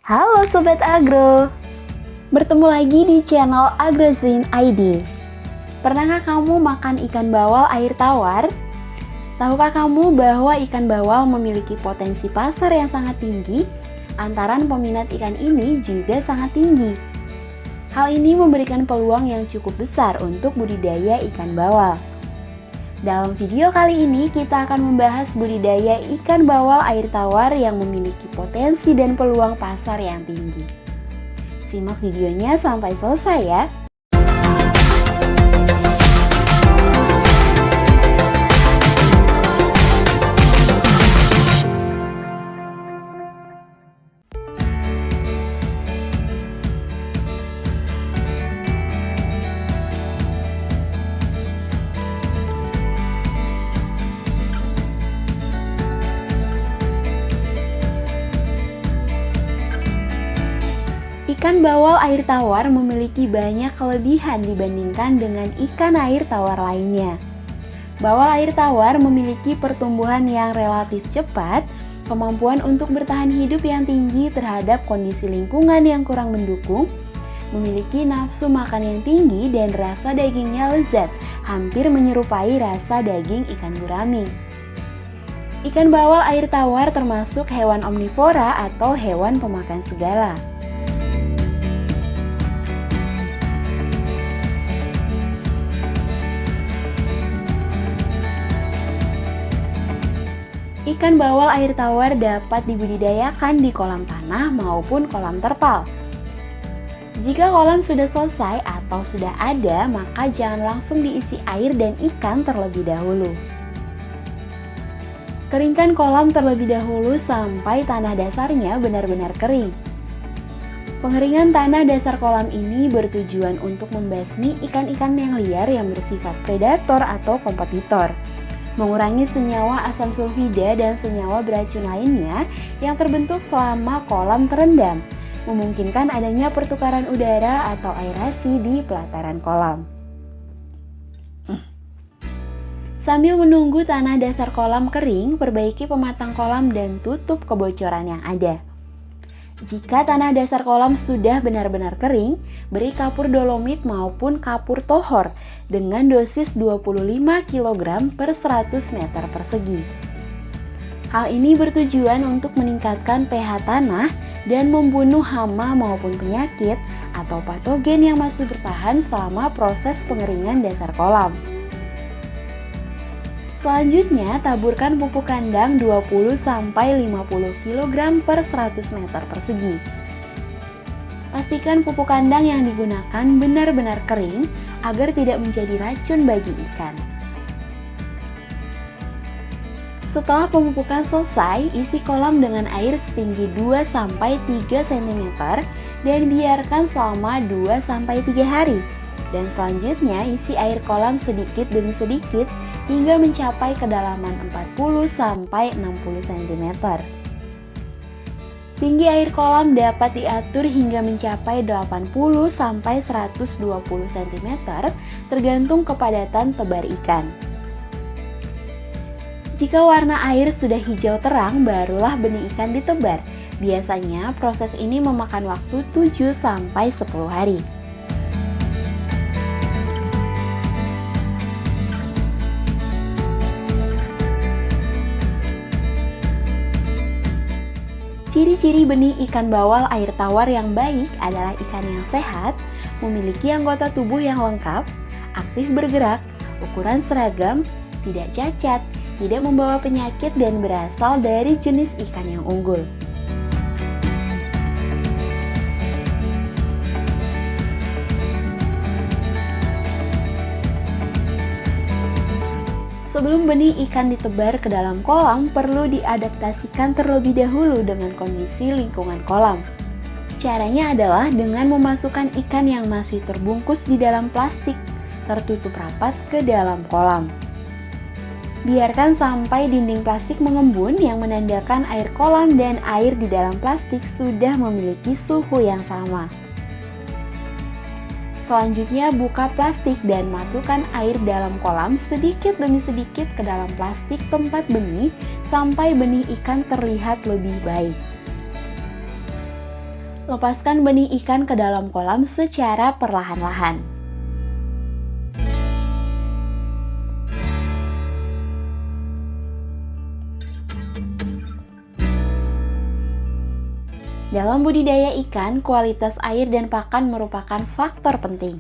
Halo Sobat Agro, bertemu lagi di channel AgroZine ID. Pernahkah kamu makan ikan bawal air tawar? Tahukah kamu bahwa ikan bawal memiliki potensi pasar yang sangat tinggi? Antara peminat ikan ini juga sangat tinggi. Hal ini memberikan peluang yang cukup besar untuk budidaya ikan bawal. Dalam video kali ini kita akan membahas budidaya ikan bawal air tawar yang memiliki potensi dan peluang pasar yang tinggi. Simak videonya sampai selesai ya. Ikan bawal air tawar memiliki banyak kelebihan dibandingkan dengan ikan air tawar lainnya. Bawal air tawar memiliki pertumbuhan yang relatif cepat, kemampuan untuk bertahan hidup yang tinggi terhadap kondisi lingkungan yang kurang mendukung, memiliki nafsu makan yang tinggi dan rasa dagingnya lezat, hampir menyerupai rasa daging ikan gurami. Ikan bawal air tawar termasuk hewan omnivora atau hewan pemakan segala. Ikan bawal air tawar dapat dibudidayakan di kolam tanah maupun kolam terpal. Jika kolam sudah selesai atau sudah ada, maka jangan langsung diisi air dan ikan terlebih dahulu. Keringkan kolam terlebih dahulu sampai tanah dasarnya benar-benar kering. Pengeringan tanah dasar kolam ini bertujuan untuk membasmi ikan-ikan yang liar yang bersifat predator atau kompetitor, mengurangi senyawa asam sulfida dan senyawa beracun lainnya yang terbentuk selama kolam terendam, memungkinkan adanya pertukaran udara atau aerasi di pelataran kolam. Sambil menunggu tanah dasar kolam kering, perbaiki pematang kolam dan tutup kebocoran yang ada. Jika tanah dasar kolam sudah benar-benar kering, beri kapur dolomit maupun kapur tohor dengan dosis 25 kg per 100 meter persegi. Hal ini bertujuan untuk meningkatkan pH tanah dan membunuh hama maupun penyakit atau patogen yang masih bertahan selama proses pengeringan dasar kolam. Selanjutnya, taburkan pupuk kandang 20-50 kg per 100 meter persegi. Pastikan pupuk kandang yang digunakan benar-benar kering agar tidak menjadi racun bagi ikan. Setelah pemupukan selesai, isi kolam dengan air setinggi 2-3 cm dan biarkan selama 2-3 hari. Dan selanjutnya isi air kolam sedikit demi sedikit hingga mencapai kedalaman 40-60 cm. Tinggi air kolam dapat diatur hingga mencapai 80-120 cm tergantung kepadatan tebar ikan. Jika warna air sudah hijau terang, barulah benih ikan ditebar. Biasanya proses ini memakan waktu 7-10 hari. Ciri-ciri benih ikan bawal air tawar yang baik adalah ikan yang sehat, memiliki anggota tubuh yang lengkap, aktif bergerak, ukuran seragam, tidak cacat, tidak membawa penyakit dan berasal dari jenis ikan yang unggul. Sebelum benih ikan ditebar ke dalam kolam, perlu diadaptasikan terlebih dahulu dengan kondisi lingkungan kolam. Caranya adalah dengan memasukkan ikan yang masih terbungkus di dalam plastik, tertutup rapat ke dalam kolam. Biarkan sampai dinding plastik mengembun yang menandakan air kolam dan air di dalam plastik sudah memiliki suhu yang sama. Selanjutnya buka plastik dan masukkan air dalam kolam sedikit demi sedikit ke dalam plastik tempat benih sampai benih ikan terlihat lebih baik. Lepaskan benih ikan ke dalam kolam secara perlahan-lahan. Dalam budidaya ikan, kualitas air dan pakan merupakan faktor penting.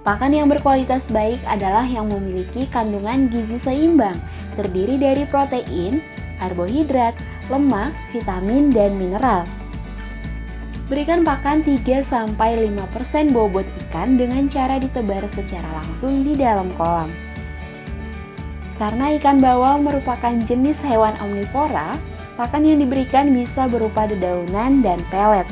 Pakan yang berkualitas baik adalah yang memiliki kandungan gizi seimbang, terdiri dari protein, karbohidrat, lemak, vitamin, dan mineral. Berikan pakan 3-5% bobot ikan dengan cara ditebar secara langsung di dalam kolam. Karena ikan bawal merupakan jenis hewan omnivora, pakan yang diberikan bisa berupa dedaunan dan pelet.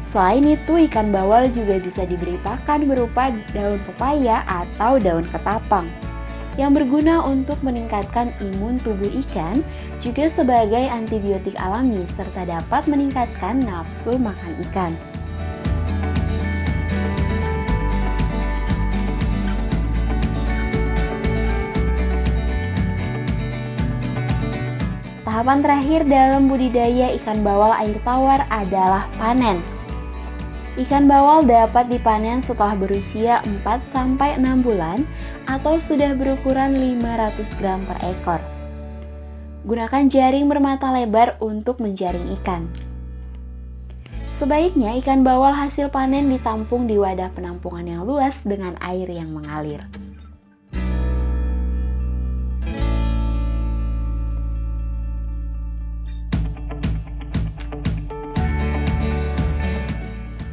Selain itu, ikan bawal juga bisa diberi pakan berupa daun pepaya atau daun ketapang, yang berguna untuk meningkatkan imun tubuh ikan, juga sebagai antibiotik alami, serta dapat meningkatkan nafsu makan ikan. Tahapan terakhir dalam budidaya ikan bawal air tawar adalah panen. Ikan bawal dapat dipanen setelah berusia 4-6 bulan atau sudah berukuran 500 gram per ekor. Gunakan jaring bermata lebar untuk menjaring ikan. Sebaiknya ikan bawal hasil panen ditampung di wadah penampungan yang luas dengan air yang mengalir.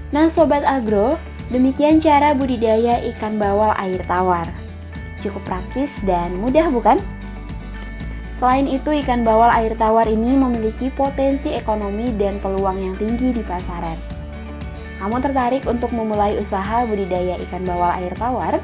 Nah Sobat Agro, demikian cara budidaya ikan bawal air tawar. Cukup praktis dan mudah bukan? Selain itu, ikan bawal air tawar ini memiliki potensi ekonomi dan peluang yang tinggi di pasaran. Kamu tertarik untuk memulai usaha budidaya ikan bawal air tawar?